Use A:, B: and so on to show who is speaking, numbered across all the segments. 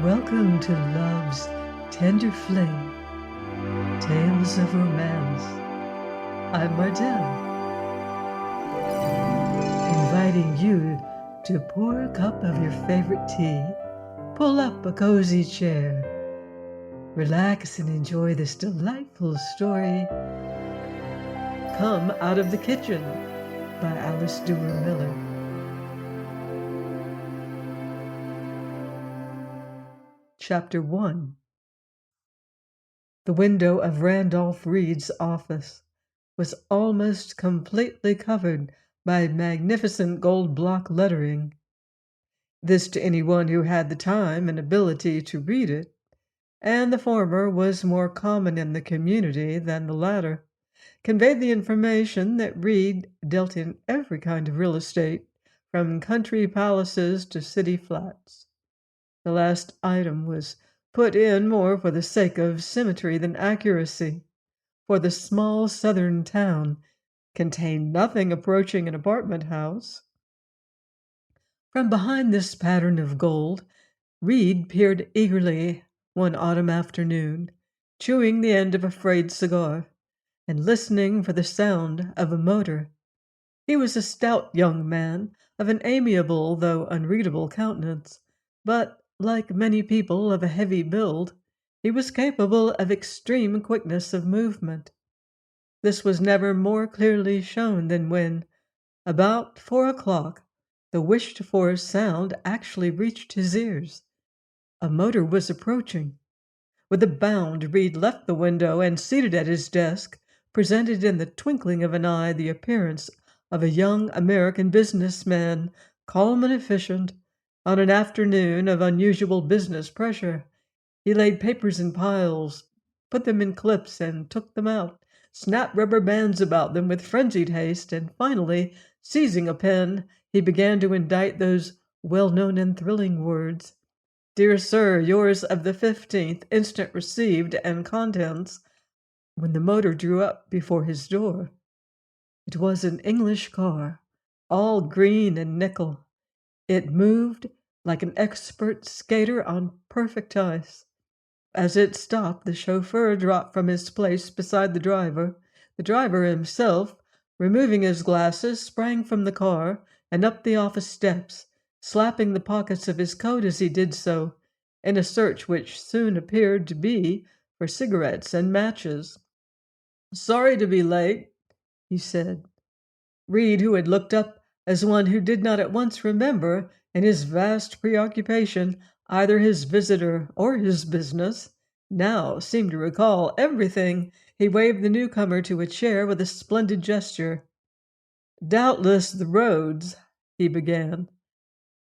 A: Welcome to Love's Tender Flame, Tales of Romance. I'm Martell, inviting you to pour a cup of your favorite tea, pull up a cozy chair, relax and enjoy this delightful story, Come Out of the Kitchen by Alice Duer Miller. Chapter 1. The window of Randolph Reed's office was almost completely covered by magnificent gold block lettering. This, to anyone who had the time and ability to read it, and the former was more common in the community than the latter, conveyed the information that Reed dealt in every kind of real estate, from country palaces to city flats. The last item was put in more for the sake of symmetry than accuracy, for the small southern town contained nothing approaching an apartment house. From behind this pattern of gold, Reed peered eagerly one autumn afternoon, chewing the end of a frayed cigar, and listening for the sound of a motor. He was a stout young man, of an amiable though unreadable countenance, but, like many people of a heavy build, he was capable of extreme quickness of movement. This was never more clearly shown than when, about 4 o'clock, the wished-for sound actually reached his ears. A motor was approaching. With a bound, Reed left the window and, seated at his desk, presented in the twinkling of an eye the appearance of a young American businessman, calm and efficient. On an afternoon of unusual business pressure, he laid papers in piles, put them in clips and took them out, snapped rubber bands about them with frenzied haste, and finally, seizing a pen, he began to indite those well-known and thrilling words: "Dear Sir, yours of the 15th instant received, and contents," when the motor drew up before his door. It was an English car, all green and nickel. It moved like an expert skater on perfect ice. As it stopped, the chauffeur dropped from his place beside the driver. The driver himself, removing his glasses, sprang from the car and up the office steps, slapping the pockets of his coat as he did so, in a search which soon appeared to be for cigarettes and matches. "Sorry to be late," he said. Reed, who had looked up as one who did not at once remember, in his vast preoccupation, either his visitor or his business, now seemed to recall everything. He waved the newcomer to a chair with a splendid gesture. "Doubtless the roads," he began.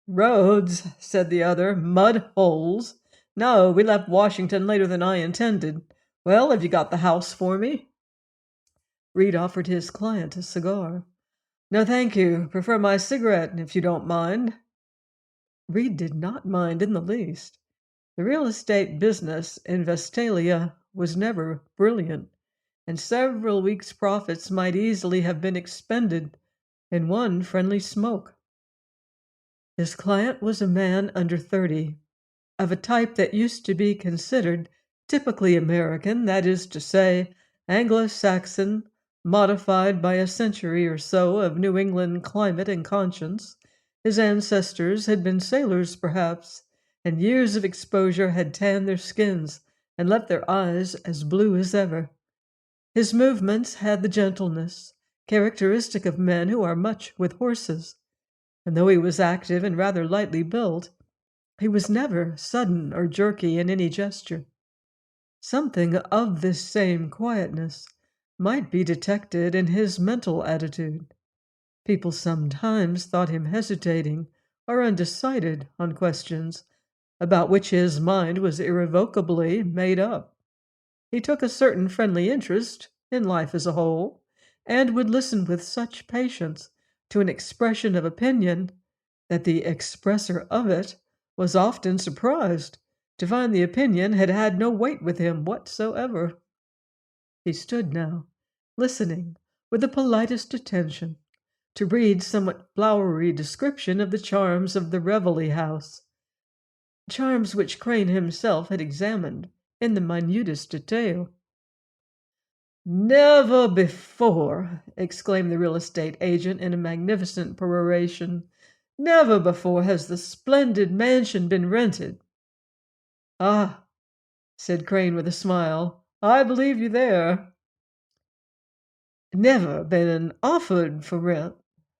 A: "Roads," said the other. "Mud holes. No, we left Washington later than I intended. Well, have you got the house for me?" Reed offered his client a cigar. "No, thank you. Prefer my cigarette, if you don't mind." Reed did not mind in the least. The real estate business in Vestalia was never brilliant, and several weeks' profits might easily have been expended in one friendly smoke. His client was a man under 30, of a type that used to be considered typically American, that is to say, Anglo-Saxon, modified by a century or so of New England climate and conscience. His ancestors had been sailors, perhaps, and years of exposure had tanned their skins and left their eyes as blue as ever. His movements had the gentleness characteristic of men who are much with horses, and though he was active and rather lightly built, he was never sudden or jerky in any gesture. Something of this same quietness might be detected in his mental attitude. People sometimes thought him hesitating or undecided on questions about which his mind was irrevocably made up. He took a certain friendly interest in life as a whole, and would listen with such patience to an expression of opinion that the expresser of it was often surprised to find the opinion had had no weight with him whatsoever. He stood now, listening with the politest attention to Reed's somewhat flowery description of the charms of the Reveille House. charms which Crane himself had examined in the minutest detail. "Never before," exclaimed the real estate agent in a magnificent peroration, "never before has the splendid mansion been rented." "Ah," said Crane with a smile, "I believe you there." "Never been offered for rent,"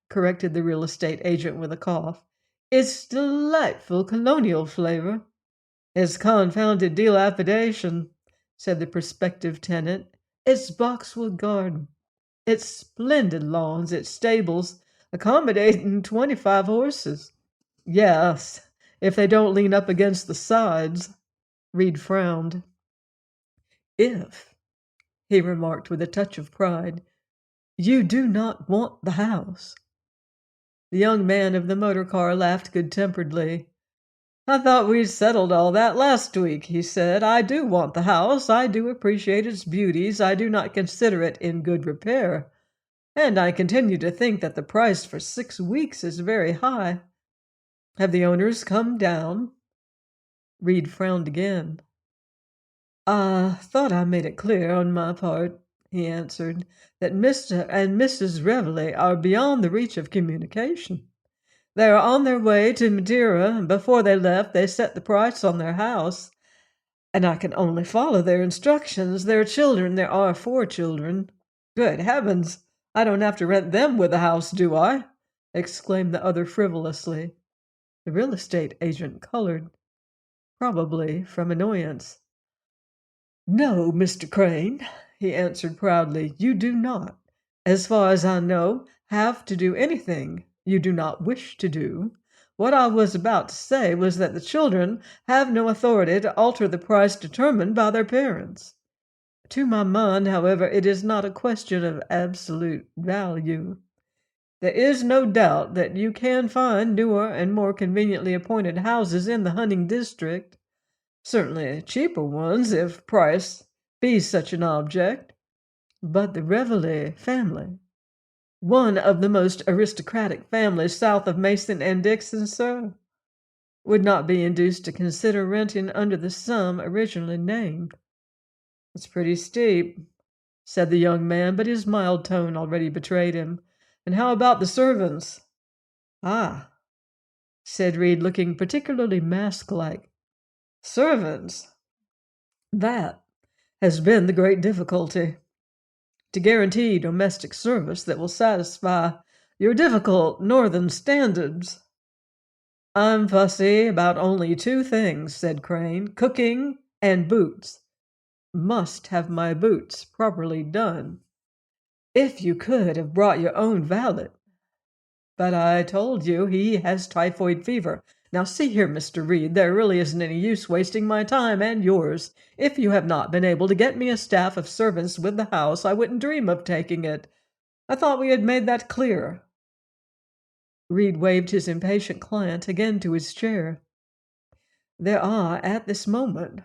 A: corrected the real estate agent with a cough. "It's delightful colonial flavor." "It's confounded dilapidation," said the prospective tenant. "It's boxwood garden. It's splendid lawns. It's stables accommodating 25 horses. Yes, if they don't lean up against the sides." Reed frowned. "If," he remarked with a touch of pride, "you do not want the house." The young man of the motor car laughed good-temperedly. "I thought we'd settled all that last week," he said. "I do want the house. I do appreciate its beauties. I do not consider it in good repair. And I continue to think that the price for 6 weeks is very high. Have the owners come down?" Reed frowned again. "I thought I made it clear on my part," he answered, "that Mr. and Mrs. Reveley are beyond the reach of communication. They are on their way to Madeira, and before they left they set the price on their house, and I can only follow their instructions. Their children, there are 4 children. Good heavens, I don't have to rent them with the house, do I?" exclaimed the other frivolously. The real estate agent colored, probably from annoyance. "No, Mr. Crane," he answered proudly, "you do not, as far as I know, have to do anything you do not wish to do. What I was about to say was that the children have no authority to alter the price determined by their parents. To my mind, however, it is not a question of absolute value. There is no doubt that you can find newer and more conveniently appointed houses in the hunting district, certainly cheaper ones if price be such an object. But the Reveley family, one of the most aristocratic families south of Mason and Dixon, sir, would not be induced to consider renting under the sum originally named." "It's pretty steep," said the young man, but his mild tone already betrayed him. "And how about the servants?" "Ah," said Reed, looking particularly mask-like. "Servants? That has been the great difficulty. To guarantee domestic service that will satisfy your difficult northern standards." "I'm fussy about only 2 things," said Crane, "cooking and boots. Must have my boots properly done. If you could have brought your own valet. But I told you he has typhoid fever. Now see here, Mr. Reed, there really isn't any use wasting my time and yours. If you have not been able to get me a staff of servants with the house, I wouldn't dream of taking it. I thought we had made that clear." Reed waved his impatient client again to his chair. "There are, at this moment,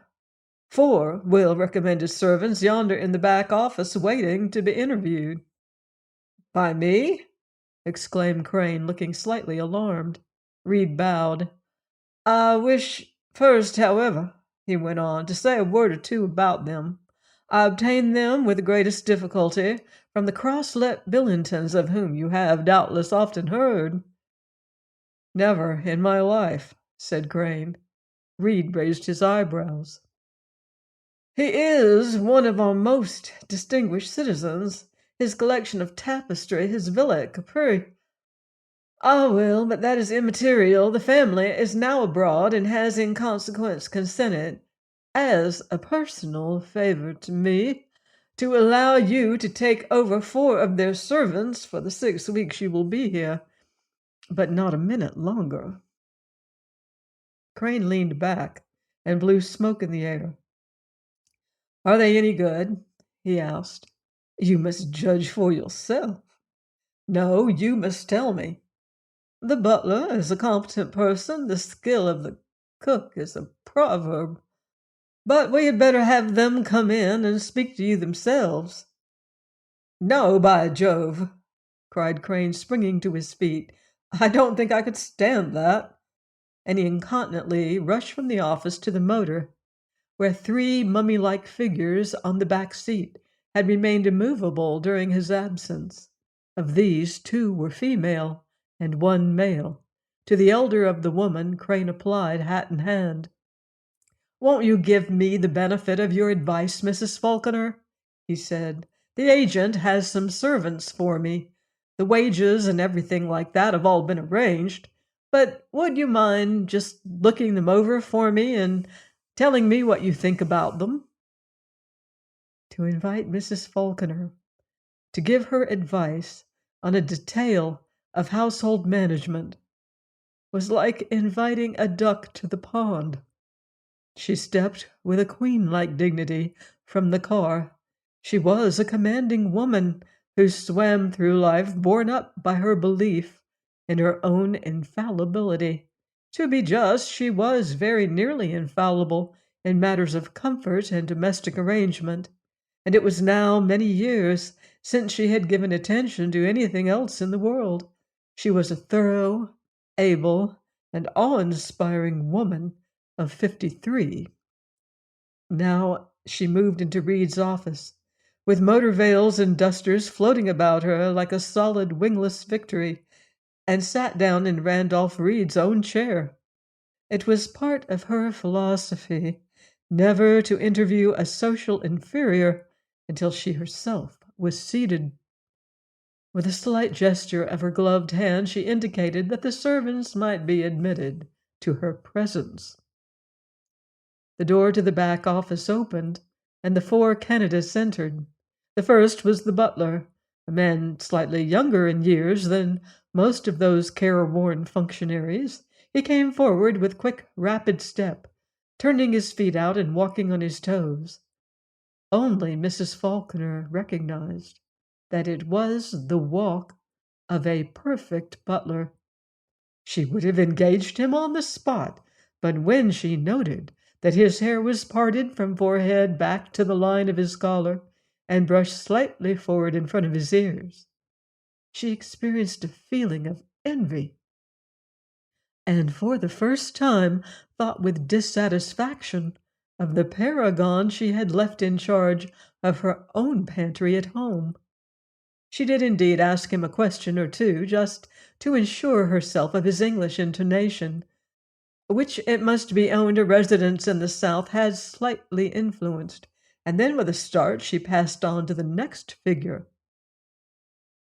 A: 4 well-recommended servants yonder in the back office waiting to be interviewed." "By me?" exclaimed Crane, looking slightly alarmed. Reed bowed. "I wish first, however," he went on, "to say a word or 2 about them. I obtained them with the greatest difficulty from the cross-let Billingtons, of whom you have doubtless often heard." "Never in my life," said Crane. Reed raised his eyebrows. "He is one of our most distinguished citizens. His collection of tapestry, his villa at Capri—" "Ah, well, but that is immaterial. The family is now abroad, and has in consequence consented, as a personal favor to me, to allow you to take over 4 of their servants for the 6 weeks you will be here, but not a minute longer." Crane leaned back and blew smoke in the air. "Are they any good?" he asked. "You must judge for yourself." "No, you must tell me." "The butler is a competent person. The skill of the cook is a proverb. But we had better have them come in and speak to you themselves." "No, by Jove!" cried Crane, springing to his feet. "I don't think I could stand that." and he incontinently rushed from the office to the motor, where three mummy-like figures on the back seat had remained immovable during his absence. Of these, two were female and one male. To the elder of the woman, Crane applied, hat in hand. "Won't you give me the benefit of your advice, Mrs. Falconer?" he said. "The agent has some servants for me. The wages and everything like that have all been arranged. But would you mind just looking them over for me and telling me what you think about them?" To invite Mrs. Falconer to give her advice on a detail of household management was like inviting a duck to the pond. She stepped with a queen-like dignity from the car. She was a commanding woman who swam through life borne up by her belief in her own infallibility. To be just, she was very nearly infallible in matters of comfort and domestic arrangement, and it was now many years since she had given attention to anything else in the world. She was a thorough, able, and awe-inspiring woman of 53. Now she moved into Reed's office, with motor veils and dusters floating about her like a solid wingless victory, and sat down in Randolph Reed's own chair. It was part of her philosophy never to interview a social inferior until she herself was seated. With a slight gesture of her gloved hand, she indicated that the servants might be admitted to her presence. The door to the back office opened, and the four candidates entered. The first was the butler, a man slightly younger in years than most of those careworn functionaries. He came forward with quick, rapid step, turning his feet out and walking on his toes. Only Mrs. Falconer recognized that it was the walk of a perfect butler. She would have engaged him on the spot, but when she noted that his hair was parted from forehead back to the line of his collar and brushed slightly forward in front of his ears, she experienced a feeling of envy, and for the first time thought with dissatisfaction of the paragon she had left in charge of her own pantry at home. She did indeed ask him a question or two, just to ensure herself of his English intonation, which it must be owned a residence in the South had slightly influenced, and then with a start she passed on to the next figure,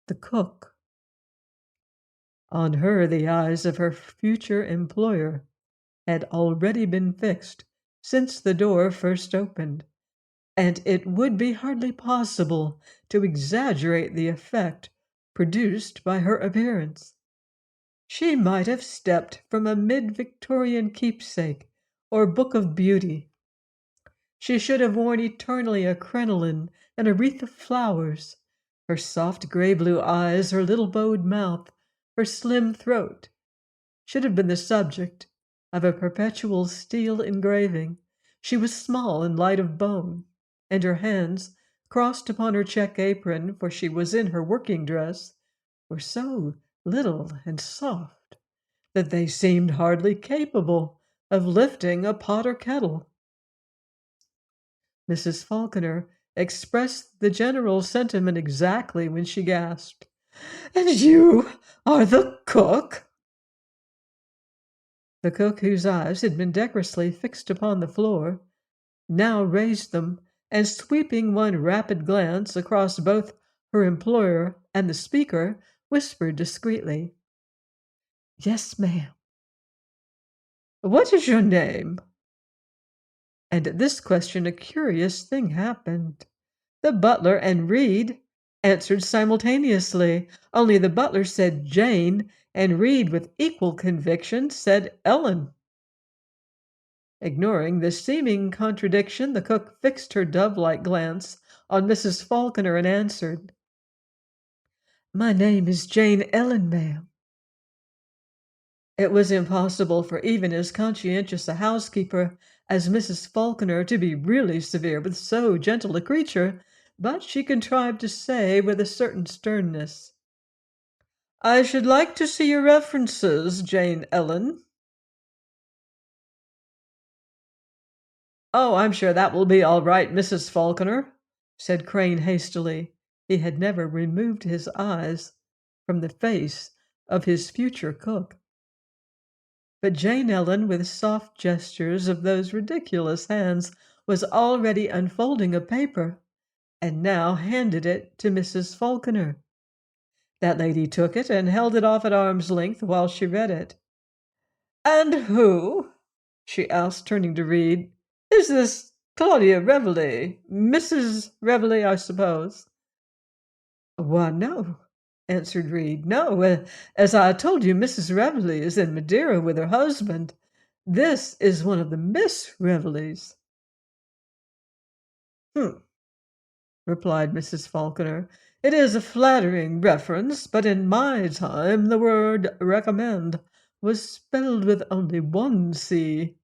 A: the cook. On her the eyes of her future employer had already been fixed since the door first opened, and it would be hardly possible to exaggerate the effect produced by her appearance. She might have stepped from a mid-Victorian keepsake or book of beauty. She should have worn eternally a crinoline and a wreath of flowers. Her soft gray-blue eyes, her little bowed mouth, her slim throat should have been the subject of a perpetual steel engraving. She was small and light of bone, and her hands, crossed upon her check apron, for she was in her working dress, were so little and soft that they seemed hardly capable of lifting a pot or kettle. Mrs. Falconer expressed the general sentiment exactly when she gasped, "And you are the cook?" The cook, whose eyes had been decorously fixed upon the floor, now raised them, and sweeping one rapid glance across both her employer and the speaker, whispered discreetly, "Yes, ma'am." "What is your name?" And at this question a curious thing happened. The butler and Reed answered simultaneously, only the butler said Jane, and Reed, with equal conviction, said Ellen. Ignoring this seeming contradiction, the cook fixed her dove-like glance on Mrs. Falconer and answered, "My name is Jane Ellen, ma'am." It was impossible for even as conscientious a housekeeper as Mrs. Falconer to be really severe with so gentle a creature, but she contrived to say with a certain sternness, "I should like to see your references, Jane Ellen." "Oh, I'm sure that will be all right, Mrs. Falconer," said Crane hastily. He had never removed his eyes from the face of his future cook. But Jane Ellen, with soft gestures of those ridiculous hands, was already unfolding a paper, and now handed it to Mrs. Falconer. That lady took it and held it off at arm's length while she read it. "And who," she asked, turning to Reed, "is this Claudia Reveley? Mrs. Reveley, I suppose?" "Why, no," answered Reed. "No. As I told you, Mrs. Reveley is in Madeira with her husband. This is one of the Miss Reveleys." "Hm," replied Mrs. Falconer. "It is a flattering reference, but in my time the word recommend was spelled with only one C."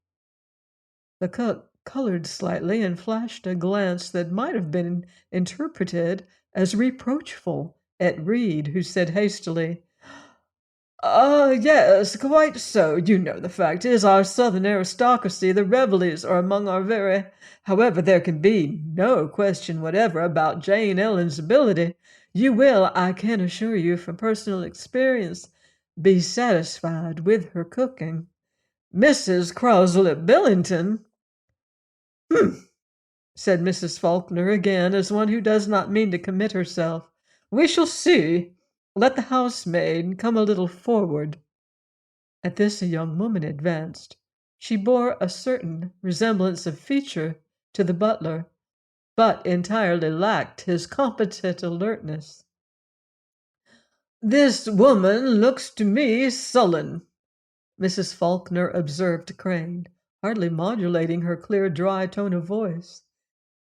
A: The cook colored slightly and flashed a glance that might have been interpreted as reproachful at Reed, who said hastily, Yes, quite so. You know the fact is, our southern aristocracy, the Reveleys, are among our very. However, there can be no question whatever about Jane Ellen's ability. You will, I can assure you from personal experience, be satisfied with her cooking. Mrs. Crossley Billington." "Humph," said Mrs. Faulkner again, as one who does not mean to commit herself. "We shall see. Let the housemaid come a little forward." At this a young woman advanced. She bore a certain resemblance of feature to the butler, but entirely lacked his competent alertness. "This woman looks to me sullen," Mrs. Faulkner observed to Crane, hardly modulating her clear, dry tone of voice.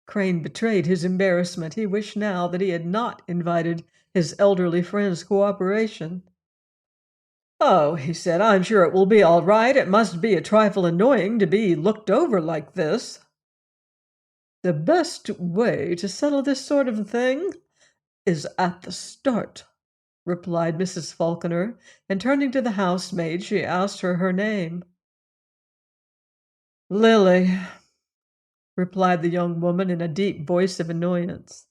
A: Crane betrayed his embarrassment. He wished now that he had not invited his elderly friend's cooperation. "Oh," he said, "I'm sure it will be all right. It must be a trifle annoying to be looked over like this." "The best way to settle this sort of thing is at the start," replied Mrs. Falconer, and turning to the housemaid, she asked her name. "Lily," replied the young woman in a deep voice of annoyance.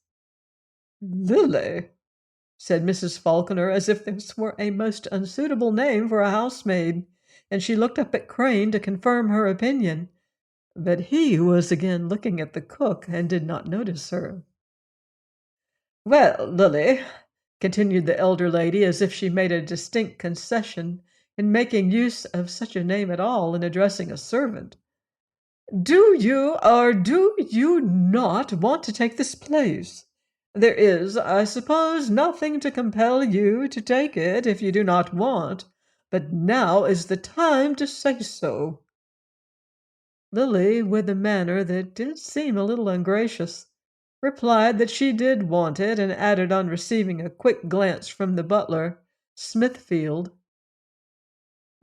A: "Lily," said Mrs. Falconer, as if this were a most unsuitable name for a housemaid, and she looked up at Crane to confirm her opinion, but he was again looking at the cook and did not notice her. "Well, Lily," continued the elder lady, as if she made a distinct concession in making use of such a name at all in addressing a servant, "do you or do you not want to take this place? There is, I suppose, nothing to compel you to take it if you do not want, but now is the time to say so." Lily, with a manner that did seem a little ungracious, replied that she did want it, and added on receiving a quick glance from the butler, Smithfield,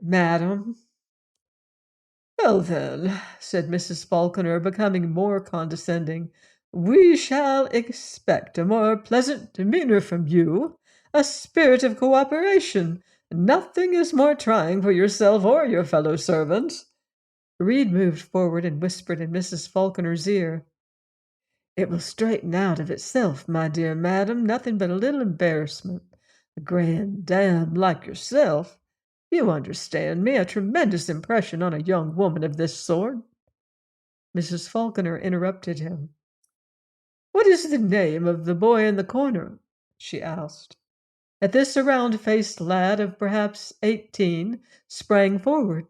A: "Madam." "Well, then," said Mrs. Falconer, becoming more condescending, "we shall expect a more pleasant demeanor from you, a spirit of cooperation. Nothing is more trying for yourself or your fellow servants." Reed moved forward and whispered in Mrs. Falconer's ear, "It will straighten out of itself, my dear madam. Nothing but a little embarrassment. A grand dame like yourself. You understand me, a tremendous impression on a young woman of this sort." Mrs. Falconer interrupted him. "What is the name of the boy in the corner?" she asked. At this a round-faced lad of perhaps 18 sprang forward.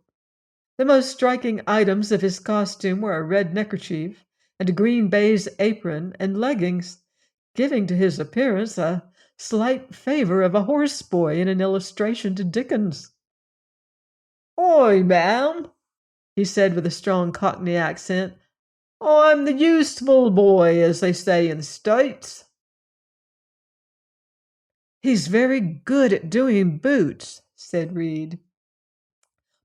A: The most striking items of his costume were a red neckerchief and a green baize apron and leggings, giving to his appearance a slight favor of a horse boy in an illustration to Dickens. "Oi, ma'am," he said with a strong Cockney accent. "I'm the useful boy, as they say in the States." "He's very good at doing boots," said Reed.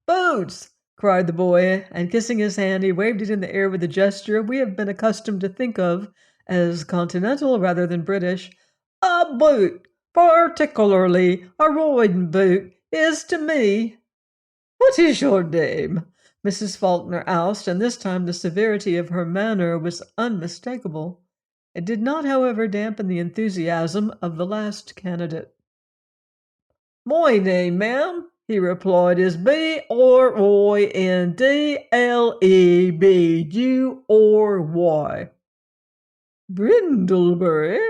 A: "Boots!" cried the boy, and kissing his hand, he waved it in the air with a gesture we have been accustomed to think of as continental rather than British. "A boot, particularly a riding boot, is to me. What is your name? Mrs. Faulkner asked, and this time the severity of her manner was unmistakable. It did not, however, dampen the enthusiasm of the last candidate. "My name, ma'am," he replied, "is Brindlebury. Brindlebury?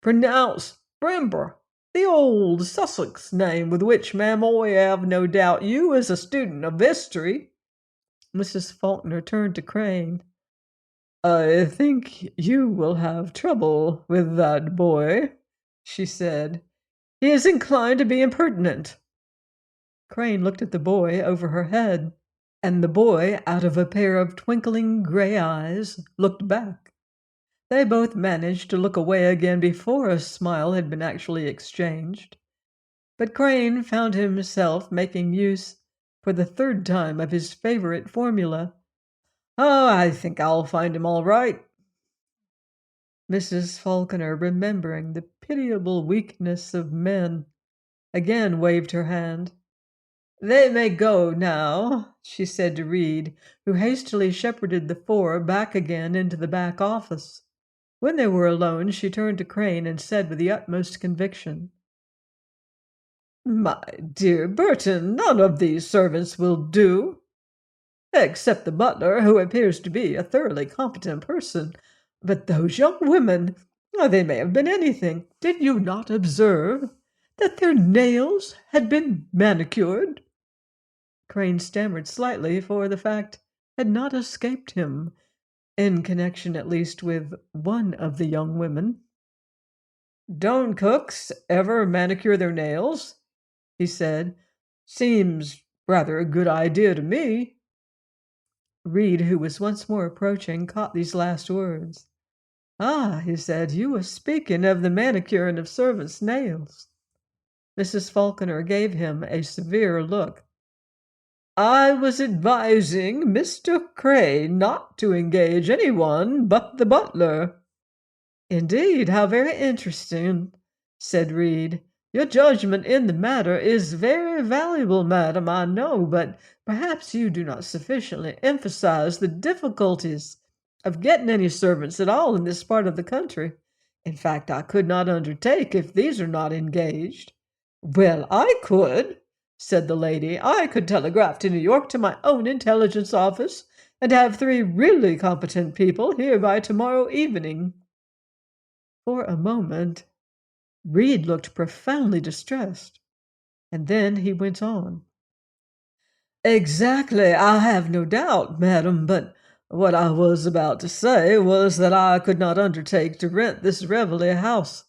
A: Pronounced Brimber, the old Sussex name with which, ma'am, I have no doubt you, as a student of history." Mrs. Faulkner turned to Crane. "I think you will have trouble with that boy," she said. "He is inclined to be impertinent." Crane looked at the boy over her head, and the boy, out of a pair of twinkling gray eyes, looked back. They both managed to look away again before a smile had been actually exchanged. But Crane found himself making use, for the third time, of his favorite formula. "Oh, I think I'll find him all right." Mrs. Falconer, remembering the pitiable weakness of men, again waved her hand. "They may go now," she said to Reed, who hastily shepherded the four back again into the back office. When they were alone, she turned to Crane and said with the utmost conviction, "My dear Burton, none of these servants will do, except the butler, who appears to be a thoroughly competent person. But those young women, they may have been anything. Did you not observe that their nails had been manicured?" Crane stammered slightly, for the fact had not escaped him, in connection at least with one of the young women. "Don't cooks ever manicure their nails?" he said. "Seems rather a good idea to me." Reed, who was once more approaching, caught these last words. "Ah," he said, "you were speaking of the manicuring of servants' nails." Mrs. Falconer gave him a severe look. "I was advising Mr. Crane not to engage anyone but the butler." "Indeed, how very interesting," said Reed. "Your judgment in the matter is very valuable, madam, I know, but perhaps you do not sufficiently emphasize the difficulties of getting any servants at all in this part of the country. In fact, I could not undertake if these are not engaged." "Well, I could," said the lady. "I could telegraph to New York to my own intelligence office and have 3 really competent people here by tomorrow evening." For a moment Reed looked profoundly distressed, and then he went on. "Exactly, I have no doubt, madam, but what I was about to say was that I could not undertake to rent this Reveille house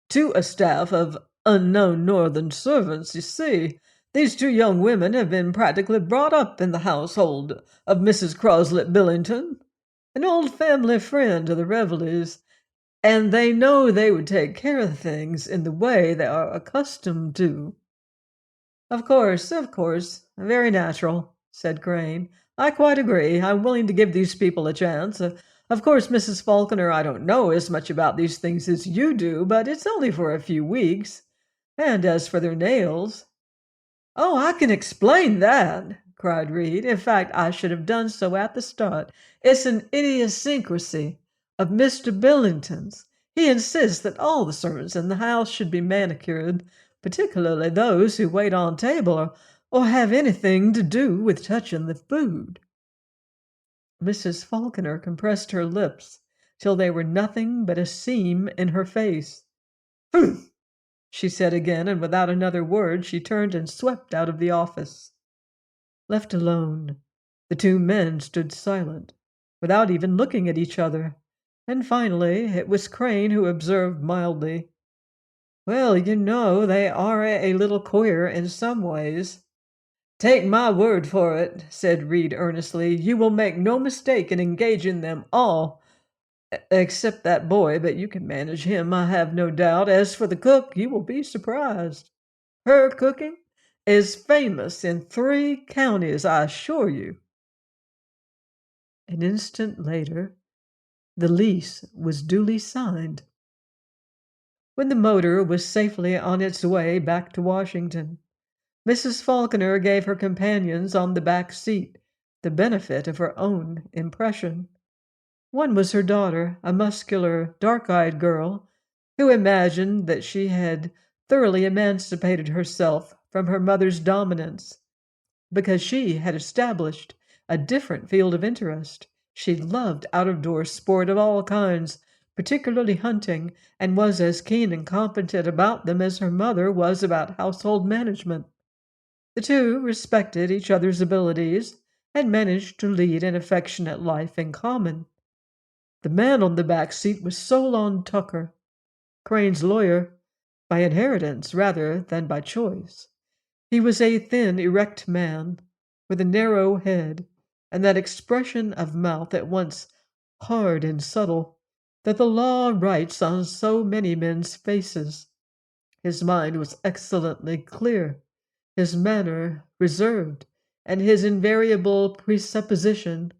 A: to a staff of unknown Northern servants. You see, these 2 young women have been practically brought up in the household of Mrs. Croslet Billington, an old family friend of the Reveilles, and they know they would take care of things in the way they are accustomed to." Of course, very natural," said Crane. "I quite agree. I'm willing to give these people a chance. Of course, Mrs. Falconer, I don't know as much about these things as you do, but it's only for a few weeks. And as for their nails—" "Oh, I can explain that," cried Reed. "In fact, I should have done so at the start. It's an idiosyncrasy of Mr. Billington's. He insists that all the servants in the house should be manicured, particularly those who wait on table or have anything to do with touching the food." Mrs. Falconer compressed her lips till they were nothing but a seam in her face. "Humph!" she said again, and without another word she turned and swept out of the office. Left alone, the 2 men stood silent, without even looking at each other, and finally it was Crane who observed mildly, "Well, you know, they are a little queer in some ways." "Take my word for it," said Reed earnestly, "you will make no mistake in engaging them all, except that boy, but you can manage him, I have no doubt. As for the cook, you will be surprised. Her cooking is famous in 3 counties, I assure you." An instant later, the lease was duly signed. When the motor was safely on its way back to Washington, Mrs. Falconer gave her companions on the back seat the benefit of her own impression. One was her daughter, a muscular, dark-eyed girl, who imagined that she had thoroughly emancipated herself from her mother's dominance because she had established a different field of interest. She loved out-of-door sport of all kinds, particularly hunting, and was as keen and competent about them as her mother was about household management. The two respected each other's abilities and managed to lead an affectionate life in common. The man on the back seat was Solon Tucker, Crane's lawyer, by inheritance rather than by choice. He was a thin, erect man with a narrow head and that expression of mouth at once hard and subtle that the law writes on so many men's faces. His mind was excellently clear, his manner reserved, and his invariable presupposition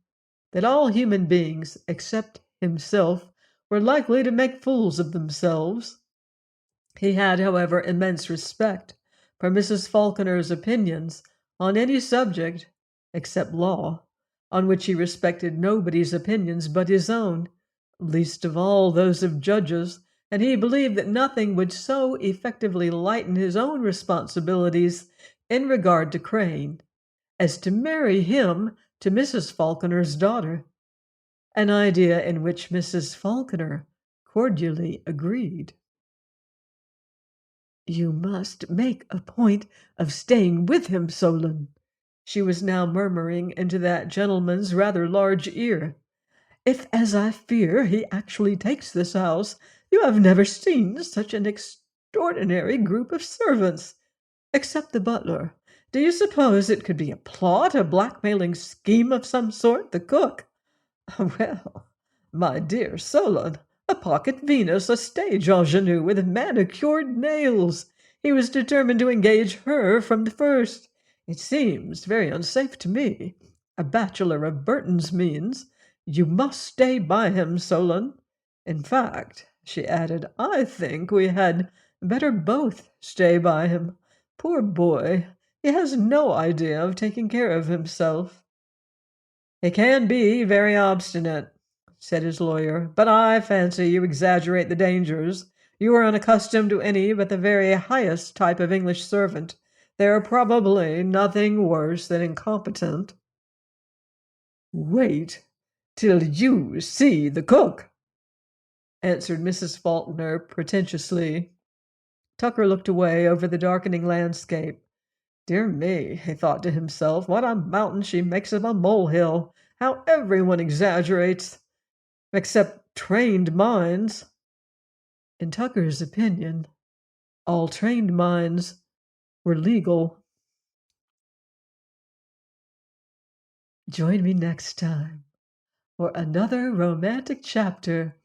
A: that all human beings, except himself, were likely to make fools of themselves. He had, however, immense respect for Mrs. Falconer's opinions on any subject, except law, on which he respected nobody's opinions but his own, least of all those of judges, and he believed that nothing would so effectively lighten his own responsibilities in regard to Crane as to marry him to Mrs. Falconer's daughter, an idea in which Mrs. Falconer cordially agreed. "You must make a point of staying with him, Solon," she was now murmuring into that gentleman's rather large ear. "If, as I fear, he actually takes this house, you have never seen such an extraordinary group of servants. Except the butler. Do you suppose it could be a plot, a blackmailing scheme of some sort? The cook? Well, my dear Solon, a pocket Venus, a stage ingenue with manicured nails. He was determined to engage her from the first. It seems very unsafe to me. A bachelor of Burton's means. You must stay by him, Solon. In fact," she added, "I think we had better both stay by him. Poor boy, he has no idea of taking care of himself." "He can be very obstinate," said his lawyer, "but I fancy you exaggerate the dangers. You are unaccustomed to any but the very highest type of English servant. They are probably nothing worse than incompetent." "Wait till you see the cook," answered Mrs. Faulkner pretentiously. Tucker looked away over the darkening landscape. "Dear me," he thought to himself, "what a mountain she makes of a molehill! How everyone exaggerates, except trained minds." In Tucker's opinion, all trained minds were legal. Join me next time for another romantic chapter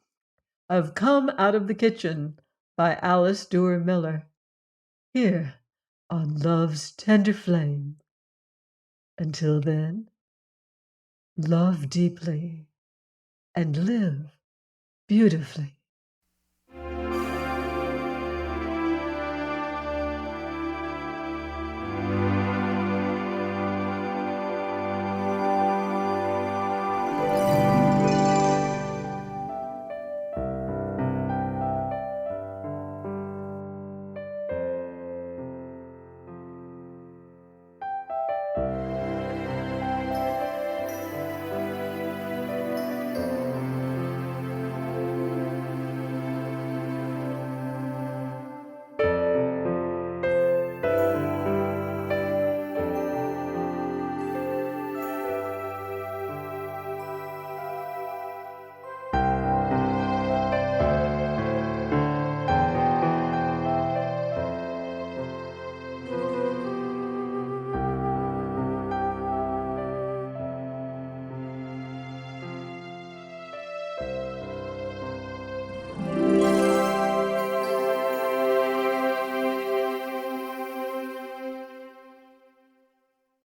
A: of Come Out of the Kitchen by Alice Duer Miller, here on Love's Tender Flame. Until then, love deeply and live beautifully.